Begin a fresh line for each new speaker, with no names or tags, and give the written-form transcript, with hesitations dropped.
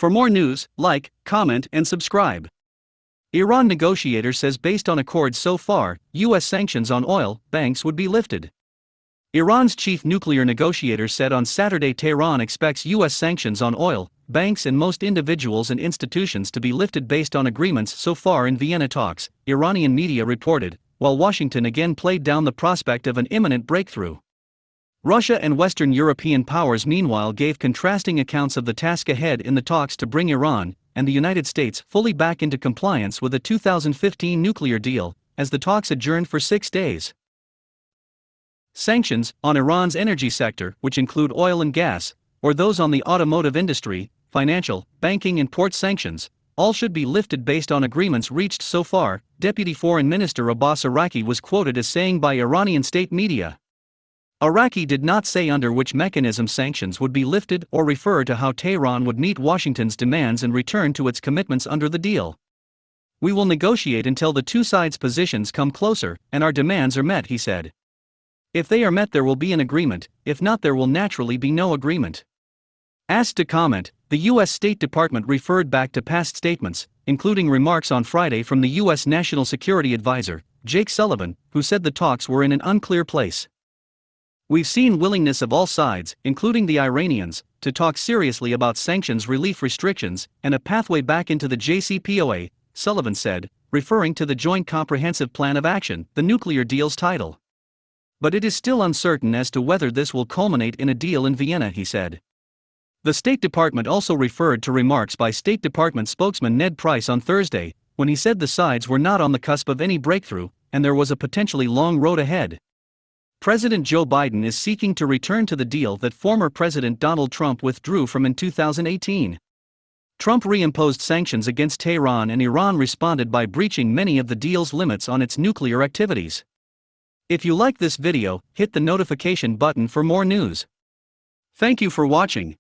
For more news, like, comment, and subscribe. Iran negotiator says based on accords so far, U.S. sanctions on oil banks would be lifted. Iran's chief nuclear negotiator said on Saturday Tehran expects U.S. sanctions on oil banks and most individuals and institutions to be lifted based on agreements so far in Vienna talks, Iranian media reported, while Washington again played down the prospect of an imminent breakthrough. Russia and Western European powers meanwhile gave contrasting accounts of the task ahead in the talks to bring Iran and the United States fully back into compliance with the 2015 nuclear deal, as the talks adjourned for 6 days. Sanctions on Iran's energy sector, which include oil and gas, or those on the automotive industry, financial, banking and port sanctions, all should be lifted based on agreements reached so far, Deputy Foreign Minister Abbas Araki was quoted as saying by Iranian state media. Araki did not say under which mechanism sanctions would be lifted or refer to how Tehran would meet Washington's demands and return to its commitments under the deal. "We will negotiate until the two sides' positions come closer and our demands are met," he said. "If they are met, there will be an agreement; if not, there will naturally be no agreement." Asked to comment, the U.S. State Department referred back to past statements, including remarks on Friday from the U.S. National Security Advisor, Jake Sullivan, who said the talks were in an unclear place. "We've seen willingness of all sides, including the Iranians, to talk seriously about sanctions relief restrictions and a pathway back into the JCPOA," Sullivan said, referring to the Joint Comprehensive Plan of Action, the nuclear deal's title. "But it is still uncertain as to whether this will culminate in a deal in Vienna," he said. The State Department also referred to remarks by State Department spokesman Ned Price on Thursday, when he said the sides were not on the cusp of any breakthrough, and there was a potentially long road ahead. President Joe Biden is seeking to return to the deal that former President Donald Trump withdrew from in 2018. Trump reimposed sanctions against Tehran and Iran responded by breaching many of the deal's limits on its nuclear activities. If you like this video, hit the notification button for more news. Thank you for watching.